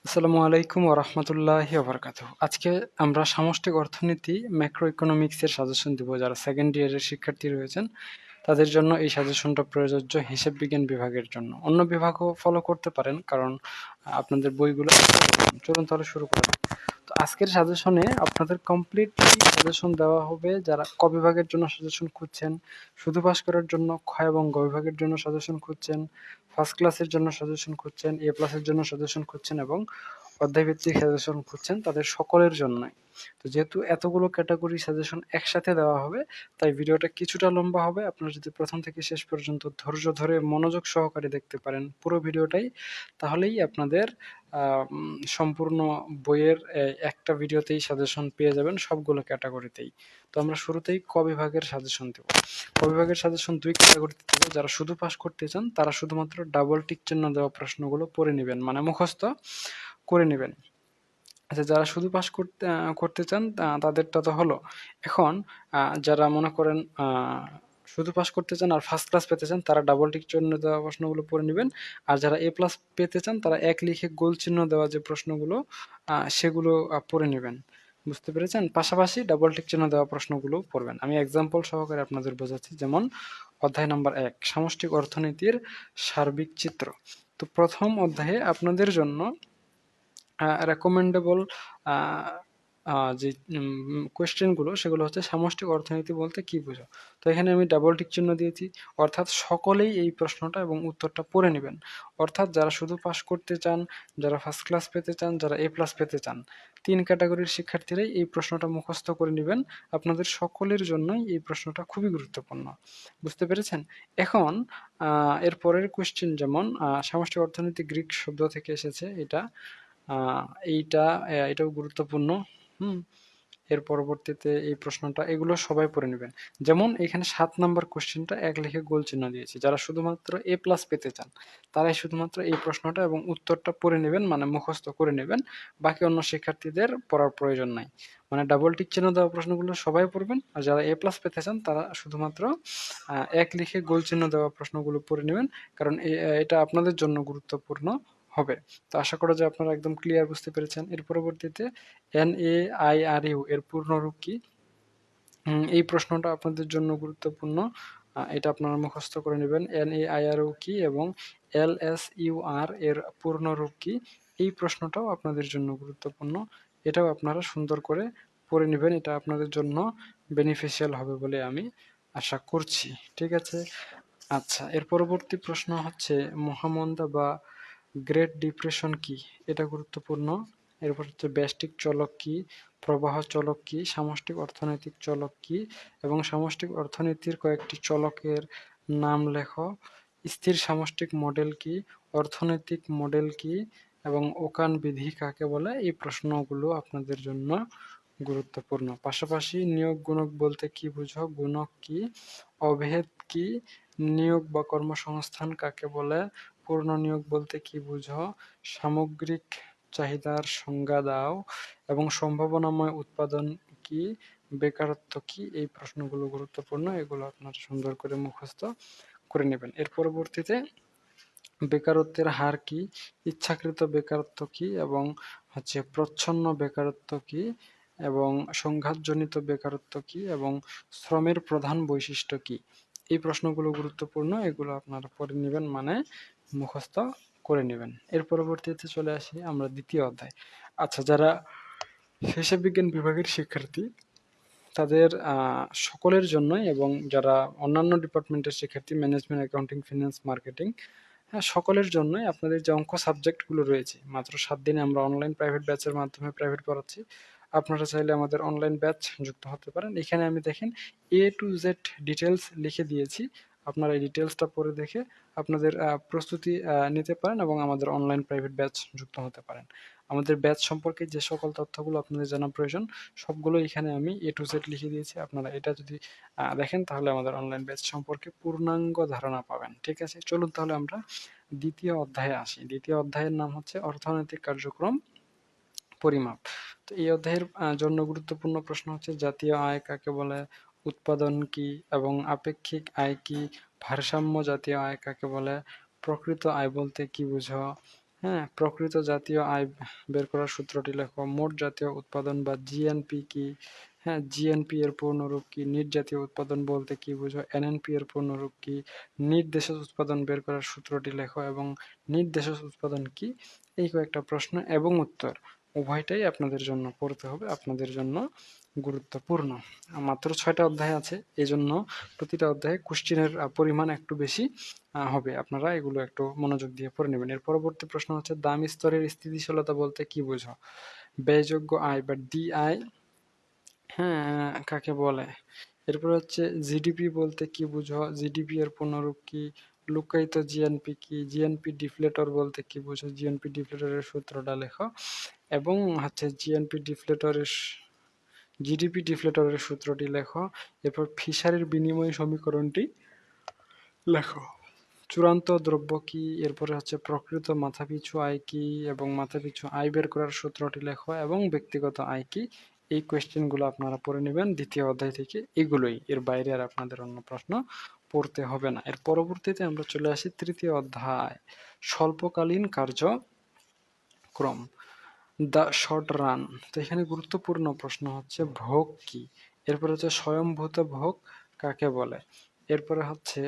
আসসালামু আলাইকুম ওয়া রাহমাতুল্লাহি ওয়া বারাকাতুহু। আজকে আমরা সামষ্টিক অর্থনীতি ম্যাক্রো ইকোনমিক্স এর সাজেশন দিব। যারা সেকেন্ড ইয়ারের শিক্ষার্থী রয়েছেন তাদের জন্য এই সাজেশনটা প্রযোজ্য হিসাব বিজ্ঞান বিভাগের জন্য। অন্য বিভাগও ফলো করতে পারেন কারণ আপনাদের বইগুলো চলুন তাহলে শুরু করা যাক। তো আজকের সাজেশনে আপনাদের কমপ্লিটলি সাজেশন দেওয়া হবে। যারা ক বিভাগের জন্য সাজেশন খুঁজছেন, শুধু পাস করার জন্য খ এবং গ বিভাগের জন্য সাজেশন খুঁজছেন, ফার্স্ট ক্লাসের জন্য সাজেশন খুঁজছেন, এ প্লাসের জন্য সাজেশন খুঁজছেন এবং অধ্যায়ভিত্তিক সাজেশন খুঁজছেন, তাদের সকলের জন্যই। তো যেহেতু এতগুলো ক্যাটাগরি সাজেশন একসাথে দেওয়া হবে তাই ভিডিওটা কিছুটা লম্বা হবে। আপনারা যদি প্রথম থেকে শেষ পর্যন্ত ধৈর্য ধরে মনোযোগ সহকারে দেখতে পারেন পুরো ভিডিওটাই, তাহলেই আপনাদের সম্পূর্ণ বইয়ের একটা ভিডিওতেই সাজেশন পেয়ে যাবেন সবগুলো ক্যাটাগরিতেই। তো আমরা শুরুতেই ক বিভাগের সাজেশন দেব। ক বিভাগের সাজেশন দুই ক্যাটাগরিতে দেব। যারা শুধু পাস করতে চান তারা শুধুমাত্র ডাবল টিক চিহ্ন দেওয়া প্রশ্নগুলো পড়ে নেবেন, মানে মুখস্থ করে নেবেন। আচ্ছা, যারা শুধু পাস করতে চান তাদেরটা তো হলো। এখন যারা মনে করেন শুধু পাস করতে চান আর ফার্স্ট ক্লাস পেতে চান তারা ডাবল টিক চিহ্ন দেওয়া প্রশ্নগুলো পড়ে নেবেন। আর যারা এ প্লাস পেতে চান তারা এক লিখে গোল চিহ্ন দেওয়া যে প্রশ্নগুলো সেগুলো পড়ে নেবেন। বুঝতে পেরেছেন? পাশাপাশি ডাবল টিক চিহ্ন দেওয়া প্রশ্নগুলো পড়বেন। আমি এক্সাম্পল সহকারে আপনাদের বোঝাচ্ছি। যেমন অধ্যায় নাম্বার ১ সামষ্টিক অর্থনীতির সার্বিক চিত্র। তো প্রথম অধ্যায়ে আপনাদের জন্য রেকমেন্ডেবল যে কোয়েশ্চেনগুলো সেগুলো হচ্ছে সামষ্টিক অর্থনীতি বলতে কি বোঝো। তো এখানে আমি ডাবল টিক চিহ্ন দিয়েছি, অর্থাৎ সকলেই এই প্রশ্নটা এবং উত্তরটা পড়ে নেবেন। অর্থাৎ যারা শুধু পাস করতে চান, যারা ফার্স্ট ক্লাস পেতে চান, যারা এ প্লাস পেতে চান, তিন ক্যাটাগরির শিক্ষার্থীরাই এই প্রশ্নটা মুখস্থ করে নেবেন। আপনাদের সকলের জন্যই এই প্রশ্নটা খুবই গুরুত্বপূর্ণ। বুঝতে পেরেছেন? এখন এর পরের কোয়েশ্চেন যেমন সামষ্টিক অর্থনীতি গ্রিক শব্দ থেকে এসেছে, এটা এইটা এটাও গুরুত্বপূর্ণ। হুম, এর পরবর্তীতে এই প্রশ্নটা, এগুলো সবাই পড়ে নেবেন। যেমন এখানে ৭ নাম্বার কোশ্চেনটা এক লিখে গোল চিহ্ন দিয়েছি। যারা শুধুমাত্র এ প্লাস পেতে চান তারাই শুধুমাত্র এই প্রশ্নটা এবং উত্তরটা পড়ে নেবেন, মানে মুখস্থ করে নেবেন। বাকি অন্য শিক্ষার্থীদের পড়ার প্রয়োজন নাই। মানে ডাবল টিক চিহ্ন দেওয়া প্রশ্নগুলো সবাই পড়বেন, আর যারা এ প্লাস পেতে চান তারা শুধুমাত্র এক লিখে গোল চিহ্ন দেওয়া প্রশ্নগুলো পড়ে নেবেন, কারণ এটা আপনাদের জন্য গুরুত্বপূর্ণ হবে। তো আশা করা যায় আপনারা একদম ক্লিয়ার বুঝতে পেরেছেন। এর পরবর্তীতে NAIRU এর পূর্ণরূপ কি? এই প্রশ্নটা আপনাদের জন্য গুরুত্বপূর্ণ। এটা আপনারা মুখস্থ করে নেবেন। NAIRU কি এবং LSUR এর পূর্ণরূপ কি? এই প্রশ্নটাও আপনাদের জন্য গুরুত্বপূর্ণ। এটাও আপনারা সুন্দর করে পড়ে নেবেন। এটা আপনাদের জন্য বেনিফিশিয়াল হবে বলে আমি আশা করছি। ঠিক আছে? আচ্ছা, এর পরবর্তী প্রশ্ন হচ্ছে মহামন্দা বা গ্রেট ডিপ্রেশন কি? এটা গুরুত্বপূর্ণ। এরপর হচ্ছে ব্যষ্টিক চলক কি, প্রবাহ চলক কি, সামষ্টিক অর্থনৈতিক চলক কি এবং সামষ্টিক অর্থনীতির কয়েকটি চলকের নাম লেখো। স্থির সামষ্টিক মডেল কি, অর্থনৈতিক মডেল কি এবং ওকান বিধি কাকে বলে? এই প্রশ্নগুলো আপনাদের জন্য গুরুত্বপূর্ণ। পাশাপাশি নিয়োগ গুণক বলতে কি বুঝো, গুণক কি, অভেদ কি, নিয়োগ বা কর্মসংস্থান কাকে বলে, পূর্ণ নিয়োগ বলতে কি বুঝো, সামগ্রিক চাহিদার সংজ্ঞা দাও এবং সম্ভাবনাময় উৎপাদন কি, বেকারত্ব কি? এই প্রশ্নগুলো গুরুত্বপূর্ণ। এগুলো আপনারা সুন্দর করে মুখস্থ করে নেবেন। এর পরবর্তীতে বেকারত্বের হার কি, ইচ্ছাকৃত বেকারত্ব কি এবং হচ্ছে প্রচ্ছন্ন বেকারত্ব কি এবং সংঘাতজনিত বেকারত্ব কি এবং শ্রমের প্রধান বৈশিষ্ট্য কি? এই প্রশ্নগুলো গুরুত্বপূর্ণ। এগুলো আপনারা পড়ে নেবেন, মানে মুখস্থ করে নেবেন। এর পরবর্তীতে চলে আসি আমরা দ্বিতীয় অধ্যায়। আচ্ছা, যারা হিসাব বিজ্ঞান বিভাগের শিক্ষার্থী তাদের সকলের জন্যই এবং যারা অন্যান্য ডিপার্টমেন্টের শিক্ষার্থী, ম্যানেজমেন্ট, অ্যাকাউন্টিং, ফিন্যান্স, মার্কেটিং, হ্যাঁ, সকলের জন্যই আপনাদের যে অঙ্ক সাবজেক্টগুলো রয়েছে, মাত্র 7 দিনে আমরা অনলাইন প্রাইভেট ব্যাচের মাধ্যমে প্রাইভেট পড়াচ্ছি। আপনারা চাইলে আমাদের অনলাইন ব্যাচ যুক্ত হতে পারেন। এখানে আমি দেখেন A to Z ডিটেলস লিখে দিয়েছি। আপনারা এই ডিটেলসটা পড়ে দেখে আপনাদের প্রস্তুতি নিতে পারেন এবং আমাদের অনলাইন প্রাইভেট ব্যাচ যুক্ত হতে পারেন। আমাদের ব্যাচ সম্পর্কে যে সকল তথ্যগুলো আপনাদের জানা প্রয়োজন সবগুলো এখানে আমি A to Z লিখে দিয়েছি। আপনারা এটা যদি দেখেন তাহলে আমাদের অনলাইন ব্যাচ সম্পর্কে পূর্ণাঙ্গ ধারণা পাবেন। ঠিক আছে? চলুন তাহলে আমরা দ্বিতীয় অধ্যায়ে আসি। দ্বিতীয় অধ্যায়ের নাম হচ্ছে অর্থনৈতিক কার্যক্রম পরিমাপ। তো এই অধ্যায়ের জন্য গুরুত্বপূর্ণ প্রশ্ন হচ্ছে জাতীয় আয় কাকে বলে, উৎপাদন কি এবং আপেক্ষিক আয় কি, ভারসাম্য জাতীয় আয় কাকে বলে, প্রকৃত আয় বলতে কি বুঝো, হ্যাঁ, প্রকৃত জাতীয় আয় বের করার সূত্রটি লেখো। মোট জাতীয় উৎপাদন বা জিএনপি কি? হ্যাঁ, জিএনপি এর পূর্ণরূপ কি? নিট জাতীয় উৎপাদন বলতে কি বুঝো? এনএনপি এর পূর্ণরূপ কি? নিট দেশজ উৎপাদন বের করার সূত্রটি লেখো এবং নিট দেশজ উৎপাদন কি? এই কয়েকটা প্রশ্ন এবং উত্তর উভয়টাই আপনাদের জন্য পড়তে হবে, আপনাদের জন্য গুরুত্বপূর্ণ। মাত্র 6টা অধ্যায় আছে, এজন্য প্রতিটা অধ্যায়ে কোশ্চেনের পরিমাণ একটু বেশি হবে। আপনারা এগুলো একটু মনোযোগ দিয়ে পড়ে নেবেন। এর পরবর্তী প্রশ্ন হচ্ছে দাম স্তরের স্থিতিশীলতা বলতে কি বোঝো? ব্যয়যোগ্য আয় বা ডিআই, হ্যাঁ, কাকে বলে? এরপর হচ্ছে জিডিপি বলতে কি বুঝো? জিডিপি এর পূর্ণরূপ কি? লুকায়িত জিএনপি কি? জিএনপি ডিফলেটর বলতে কি বুঝো? জিএনপি ডিফলেটরের সূত্রটা লেখো এবং হচ্ছে জিডিপি ডিফলেটরের সূত্রটি লেখো। এরপর ফিশারির বিনিময় সমীকরণটি লেখো। চূড়ান্ত দ্রব্য কি? এরপরে হচ্ছে প্রকৃত মাথাপিছু আয় কি এবং মাথাপিছু আয় বের করার সূত্রটি লেখো এবং ব্যক্তিগত আয় কি? এই কোয়েশ্চেনগুলো আপনারা পড়ে নেবেন দ্বিতীয় অধ্যায় থেকে। এগুলোই, এর বাইরে আর আপনাদের অন্য প্রশ্ন পড়তে হবে না। এর পরবর্তীতে আমরা চলে আসি তৃতীয় অধ্যায়, স্বল্পকালীন কার্যক্রম, দ্য শর্ট রান। তো এখানে গুরুত্বপূর্ণ প্রশ্ন হচ্ছে ভোগ কি? এরপরে হচ্ছে স্বয়ংভূত ভোগ কাকে বলে? এরপরে হচ্ছে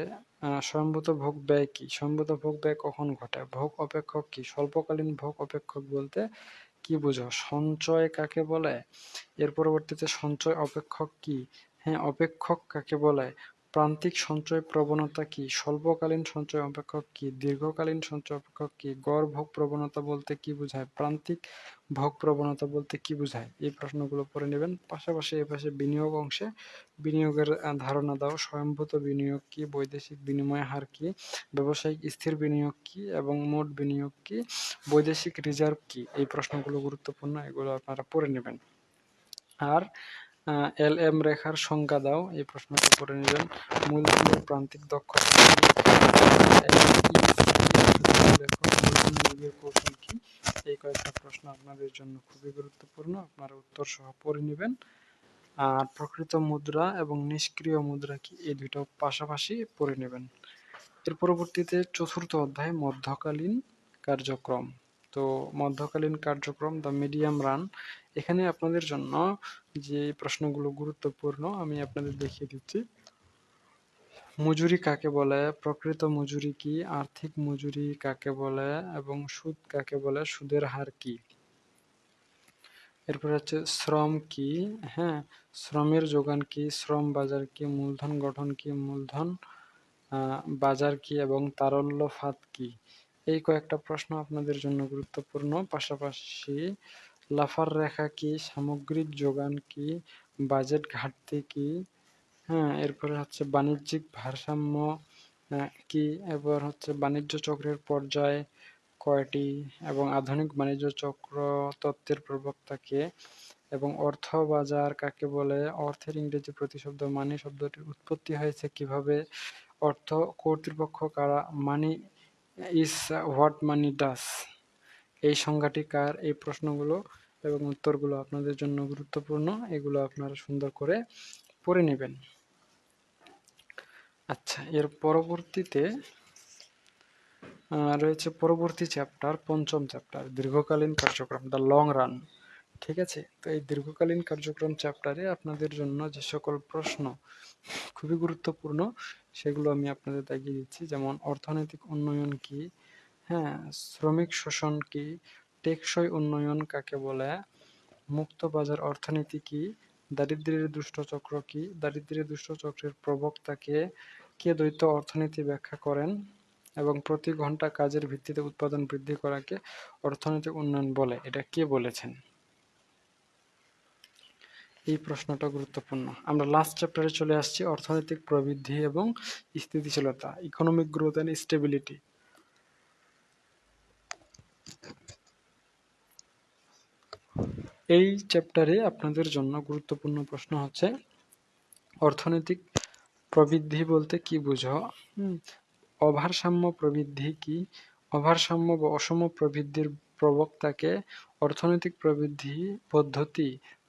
স্বয়ংভূত ভোগ ব্যয় কি? স্বয়ংভূত ভোগ ব্যয় কখন ঘটে? ভোগ অপেক্ষক কি? স্বল্পকালীন ভোগ অপেক্ষক বলতে কি বুঝো? সঞ্চয় কাকে বলে? এর পরবর্তীতে সঞ্চয় অপেক্ষক কি? হ্যাঁ, অপেক্ষক কাকে বলে? প্রান্তিক সঞ্চয় প্রবণতা কি? স্বল্পকালীন সঞ্চয় অপেক্ষক কি? দীর্ঘকালীন সঞ্চয় অপেক্ষক কি? গড় ভোগ প্রবণতা বলতে কি বোঝায়? প্রান্তিক ভোগ প্রবণতা বলতে কি বোঝায়? এই প্রশ্নগুলো পড়ে নেবেন। পাশাপাশি এপাশে বিনিয়োগ অংশে বিনিয়োগের ধারণা দাও। স্বয়ংভূত বিনিয়োগ কি? বৈদেশিক বিনিময় হার কি? ব্যবসায়িক স্থির বিনিয়োগ কি এবং মোট বিনিয়োগ কি? বৈদেশিক রিজার্ভ কি? এই প্রশ্নগুলো গুরুত্বপূর্ণ, এগুলো আপনারা পড়ে নেবেন। আর এলএম রেখার সংজ্ঞা দাও, এই প্রশ্নটা পড়ে নেবেন। মূলধনের প্রান্তিক দক্ষতা কি? মূলধন নিয়োগের কৌশল কি? এই কয়েকটা প্রশ্ন আপনাদের জন্য খুবই গুরুত্বপূর্ণ, আপনারা উত্তর সহ পড়ে নেবেন। আর প্রকৃত মুদ্রা এবং নিষ্ক্রিয় মুদ্রা কি? এই দুটো পাশাপাশি পড়ে নেবেন। এর পরবর্তীতে চতুর্থ অধ্যায় মধ্যকালীন কার্যক্রম। তো মধ্যকালীন কার্যক্রম দ্য মিডিয়াম রান, এখানে আপনাদের জন্য যে প্রশ্নগুলো গুরুত্বপূর্ণ আমি আপনাদের দেখিয়ে দিচ্ছি। মজুরি কাকে বলে? প্রকৃত মজুরি কি? আর্থিক মজুরি কাকে বলে এবং সুদ কাকে বলে? সুদের হার কি? এরপর হচ্ছে শ্রম কি? হ্যাঁ, শ্রমের যোগান কি? শ্রম বাজার কি? মূলধন গঠন কি? মূলধন বাজার কি এবং তারল্য ফাঁদ কি? এই কয়েকটা প্রশ্ন আপনাদের জন্য গুরুত্বপূর্ণ। পাশাপাশি লাফার রেখা কি? সামগ্রিক যোগান কি? বাজেট ঘাটতি কি? হ্যাঁ, এরপরে হচ্ছে বাণিজ্যিক ভারসাম্য কি? এবার হচ্ছে বাণিজ্য চক্রের পর্যায় কয়টি এবং আধুনিক বাণিজ্য চক্র তত্ত্বের প্রবক্তা কে? এবং অর্থ বাজার কাকে বলে? অর্থের ইংরেজি প্রতিশব্দ মানি শব্দটির উৎপত্তি হয়েছে কিভাবে? অর্থ কর্তৃপক্ষ কারা? মানি ইজ হোয়াট মানি ডাস, এই সংজ্ঞাটি কার? এই প্রশ্নগুলো এবং উত্তরগুলো আপনাদের জন্য গুরুত্বপূর্ণ, এগুলো আপনারা সুন্দর করে পড়ে নেবেন। আচ্ছা, এর পরবর্তীতে রয়েছে পরবর্তী চ্যাপ্টার, পঞ্চম চ্যাপ্টার, দীর্ঘকালীন কার্যক্রম, দ্য লং রান। ঠিক আছে, তো এই দীর্ঘকালীন কার্যক্রম চ্যাপ্টারে আপনাদের জন্য যে সকল প্রশ্ন খুবই গুরুত্বপূর্ণ সেগুলো আমি আপনাদের দেখিয়ে দিচ্ছি। যেমন অর্থনৈতিক উন্নয়ন কি? হ্যাঁ, শ্রমিক শোষণ কি? টেকসই উন্নয়ন কাকে বলে? মুক্ত বাজার অর্থনীতি কি? দারিদ্র্যের দুষ্ট চক্র কি? দারিদ্র্যের দুষ্ট চক্রের প্রবক্তা কে? কে দ্বৈত অর্থনীতি ব্যাখ্যা করেন? এবং প্রতি ঘন্টা কাজের ভিত্তিতে উৎপাদন বৃদ্ধি করাকে অর্থনৈতিক উন্নয়ন বলে, এটা কে বলেছেন? এই প্রশ্নটা গুরুত্বপূর্ণ। আমরা লাস্ট চ্যাপ্টারে চলে আসছি, অর্থনৈতিক প্রবৃদ্ধি এবং স্থিতিশীলতা, ইকোনমিক গ্রোথ অ্যান্ড স্টেবিলিটি। এই চ্যাপ্টারে আপনাদের জন্য গুরুত্বপূর্ণ প্রশ্ন হচ্ছে অর্থনৈতিক প্রবৃদ্ধি বলতে কি বুঝো? অভারসাম্য প্রবৃদ্ধি কি? অভারসাম্য বা অসম প্রবৃদ্ধির প্রবক্তাকে? অর্থনৈতিক প্রবৃদ্ধি পদ্ধতি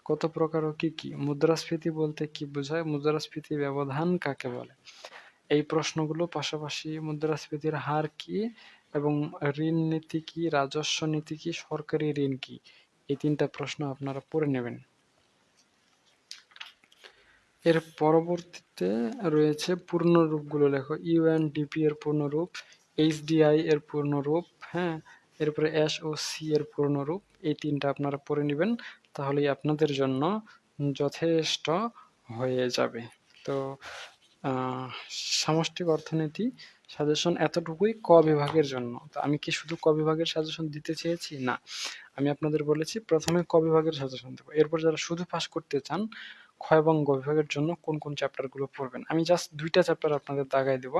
কত প্রকার ও কি কি? মুদ্রাস্ফীতি বলতে কি বোঝায়? মুদ্রাস্ফীতি ব্যবধান কাকে বলে? এই প্রশ্নগুলো, পাশাপাশি মুদ্রাস্ফীতির হার কি এবং ঋণ নীতি কি, রাজস্ব নীতি কি, সরকারি ঋণ কি, এই 3টা প্রশ্ন আপনারা পড়ে নেবেন। এর পরবর্তীতে রয়েছে পূর্ণরূপগুলো লেখো। ইউএনডিপি এর পূর্ণরূপ, এইচডিআই এর পূর্ণরূপ, হ্যাঁ, এরপরে এসওসি এর পূর্ণরূপ। এই 3টা আপনারা পড়ে নেবেন, তাহলেই আপনাদের জন্য যথেষ্ট হয়ে যাবে। তো সামষ্টিক অর্থনীতি সাজেশন এতটুকুই ক বিভাগের জন্য। তো আমি কি শুধু ক বিভাগের সাজেশন দিতে চেয়েছি? না, আমি আপনাদের বলেছি প্রথমে ক বিভাগের সাজেশন দেবো, এরপর যারা শুধু পাস করতে চান খ এবং গ বিভাগের জন্য কোন কোন চ্যাপ্টারগুলো পড়বেন আমি জাস্ট 2টা চ্যাপ্টার আপনাদের দাগায় দেবো।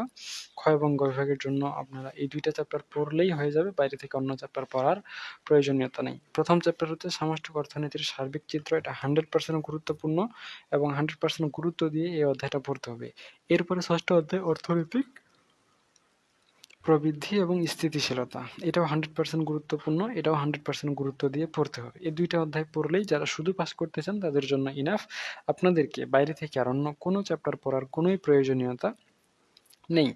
খ এবং গ বিভাগের জন্য আপনারা এই 2টা চ্যাপ্টার পড়লেই হয়ে যাবে, বাইরে থেকে অন্য চ্যাপ্টার পড়ার প্রয়োজনীয়তা নেই। প্রথম চ্যাপ্টার হচ্ছে সামষ্টিক অর্থনীতির সার্বিক চিত্র, এটা 100% গুরুত্বপূর্ণ এবং 100% গুরুত্ব দিয়ে এই অধ্যায়টা পড়তে হবে। এরপরে ষষ্ঠ অধ্যায় অর্থনৈতিক প্রবৃদ্ধি এবং স্থিতিশীলতা, এটাও 100% গুরুত্বপূর্ণ, এটাও 100% গুরুত্ব দিয়ে পড়তে হবে। এই 2টা অধ্যায় পড়লেই যারা শুধু পাস করতে চান তাদের জন্য ইনাফ। আপনাদেরকে বাইরে থেকে আর অন্য কোনো চ্যাপ্টার পড়ার কোনোই প্রয়োজনীয়তা নেই।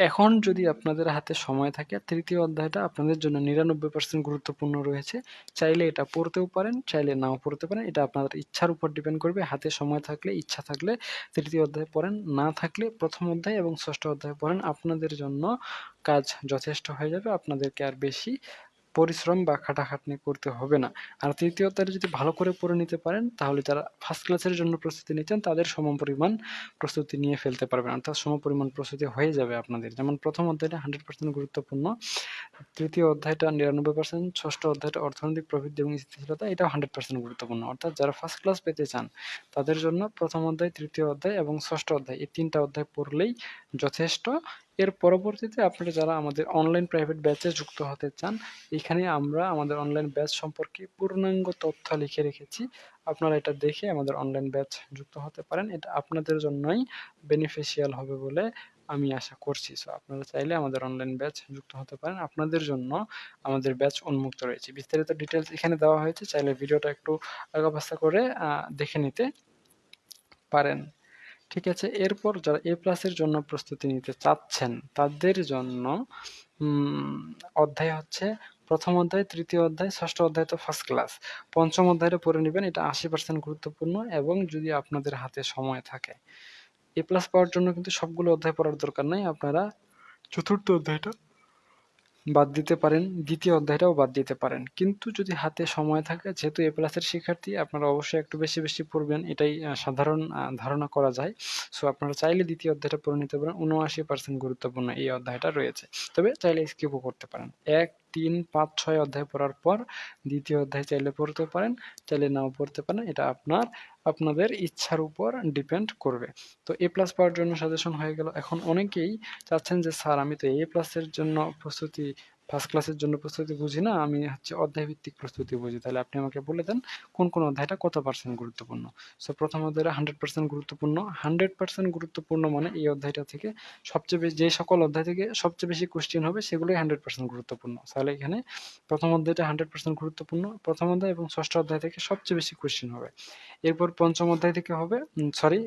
এখন যদি আপনাদের হাতে সময় থাকে, তৃতীয় অধ্যায়টা আপনাদের জন্য 99% গুরুত্বপূর্ণ রয়েছে। চাইলে এটা পড়তেও পারেন, চাইলে নাও পড়তে পারেন, এটা আপনাদের ইচ্ছার উপর ডিপেন্ড করবে। হাতে সময় থাকলে, ইচ্ছা থাকলে তৃতীয় অধ্যায় পড়েন, না থাকলে প্রথম অধ্যায় এবং ষষ্ঠ অধ্যায় পড়েন। আপনাদের জন্য কাজ যথেষ্ট হয়ে যাবে, আপনাদেরকে আর বেশি পরিশ্রম বা খাটাখাটনি করতে হবে না। আর তৃতীয় অধ্যায়টা যদি ভালো করে পড়ে নিতে পারেন, তাহলে যারা ফার্স্ট ক্লাসের জন্য প্রস্তুতি নিচ্ছেন তাদের সমপরিমাণ প্রস্তুতি নিয়ে ফেলতে পারবেন, অর্থাৎ সমপরিমাণ প্রস্তুতি হয়ে যাবে আপনাদের। যেমন প্রথম অধ্যায়টা 100% গুরুত্বপূর্ণ, তৃতীয় অধ্যায়টা 99%, ষষ্ঠ অধ্যায়টা অর্থনৈতিক প্রবৃদ্ধি এবং স্থিতিশীলতা, এটাও 100% গুরুত্বপূর্ণ। অর্থাৎ যারা ফার্স্ট ক্লাস পেতে চান তাদের জন্য প্রথম অধ্যায়, তৃতীয় অধ্যায় এবং ষষ্ঠ অধ্যায়, এই 3টা অধ্যায় পড়লেই যথেষ্ট। এর পরবর্তীতে আপনারা যারা আমাদের অনলাইন প্রাইভেট ব্যাচে যুক্ত হতে চান, এখানে আমরা আমাদের অনলাইন ব্যাচ সম্পর্কে পূর্ণাঙ্গ তথ্য লিখে রেখেছি। আপনারা এটা দেখে আমাদের অনলাইন ব্যাচ যুক্ত হতে পারেন, এটা আপনাদের জন্যই বেনিফিশিয়াল হবে বলে আমি আশা করছি। সো আপনারা চাইলে আমাদের অনলাইন ব্যাচ যুক্ত হতে পারেন, আপনাদের জন্য আমাদের ব্যাচ উন্মুক্ত রয়েছে। বিস্তারিত ডিটেলস এখানে দেওয়া হয়েছে, চাইলে ভিডিওটা একটু আগাপাশা করে দেখে নিতে পারেন। ঠিক আছে, এরপর যারা এ প্লাসের জন্য প্রস্তুতি নিতে চাচ্ছেন তাদের জন্য অধ্যায় হচ্ছে প্রথম অধ্যায়, তৃতীয় অধ্যায়, ষষ্ঠ অধ্যায় তো ফার্স্ট ক্লাস, পঞ্চম অধ্যায়টা পড়ে নেবেন, এটা 80% গুরুত্বপূর্ণ। এবং যদি আপনাদের হাতে সময় থাকে, এ প্লাস পাওয়ার জন্য কিন্তু সবগুলো অধ্যায় পড়ার দরকার নাই, আপনারা চতুর্থ অধ্যায়টা বাদ দিতে পারেন, দ্বিতীয় অধ্যায়টাও বাদ দিতে পারেন। কিন্তু যদি হাতে সময় থাকে, যেহেতু এ প্লাসের শিক্ষার্থী, আপনারা অবশ্যই একটু বেশি বেশি পড়বেন, এটাই সাধারণ ধারণা করা যায়। সো আপনারা চাইলে দ্বিতীয় অধ্যায়টা পড়ে নিতে পারেন, 79% গুরুত্বপূর্ণ এই অধ্যায়টা রয়েছে। তবে চাইলে স্কিপও করতে পারেন। 1, 3, 5, 6 অধ্যায় পড়ার পর দ্বিতীয় অধ্যায় চাইলে পড়তে পারেন, চাইলে নাও পড়তে পারেন, এটা আপনাদের ইচ্ছার উপর ডিপেন্ড করবে। তো এ প্লাস পাওয়ার জন্য সাজেশন হয়ে গেল। এখন অনেকেই চাচ্ছেন যে স্যার আমি তো এ প্লাসের জন্য প্রস্তুতি, ফার্স্ট ক্লাসের জন্য প্রস্তুতি বুঝি না, আমি হচ্ছে অধ্যায় ভিত্তিক প্রস্তুতি বুঝি, তাহলে আপনি আমাকে বলে দেন কোন কোন অধ্যায়টা কত পার্সেন্ট গুরুত্বপূর্ণ। সো প্রথম অধ্যায়টা 100% গুরুত্বপূর্ণ। 100% গুরুত্বপূর্ণ মানে এই অধ্যায়টা থেকে সবচেয়ে বেশি, যে সকল অধ্যায় থেকে সবচেয়ে বেশি কোশ্চেন হবে সেগুলোই 100% গুরুত্বপূর্ণ। তাহলে এখানে প্রথম অধ্যায়টা 100% গুরুত্বপূর্ণ, প্রথম অধ্যায় এবং ষষ্ঠ অধ্যায় থেকে সবচেয়ে বেশি কোশ্চেন হবে। এরপর পঞ্চম অধ্যায় থেকে হবে,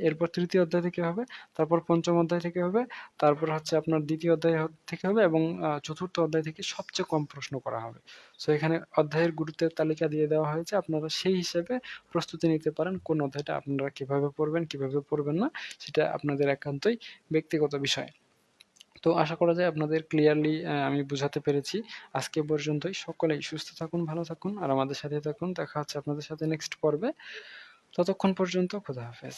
এরপর তৃতীয় অধ্যায় থেকে হবে, তারপর পঞ্চম অধ্যায় থেকে হবে, তারপর হচ্ছে আপনার দ্বিতীয় অধ্যায় থেকে হবে এবং চতুর্থ অধ্যায় থেকে সবচেয়ে কম প্রশ্ন করা হবে। সো এখানে অধ্যায়ের গুরুত্বের তালিকা দিয়ে দেওয়া হয়েছে, আপনারা সেই হিসেবে প্রস্তুতি নিতে পারেন। কোন অধ্যায়টা আপনারা কিভাবে পড়বেন, কিভাবে পড়বেন না, সেটা আপনাদের একান্তই ব্যক্তিগত বিষয়। তো আশা করা যায় আপনাদের ক্লিয়ারলি আমি বুঝাতে পেরেছি। আজকে পর্যন্তই। সকলেই সুস্থ থাকুন, ভালো থাকুন আর আমাদের সাথে থাকুন। দেখা হচ্ছে আপনাদের সাথে নেক্সট পর্বে। ততক্ষণ পর্যন্ত খোদা হাফেজ।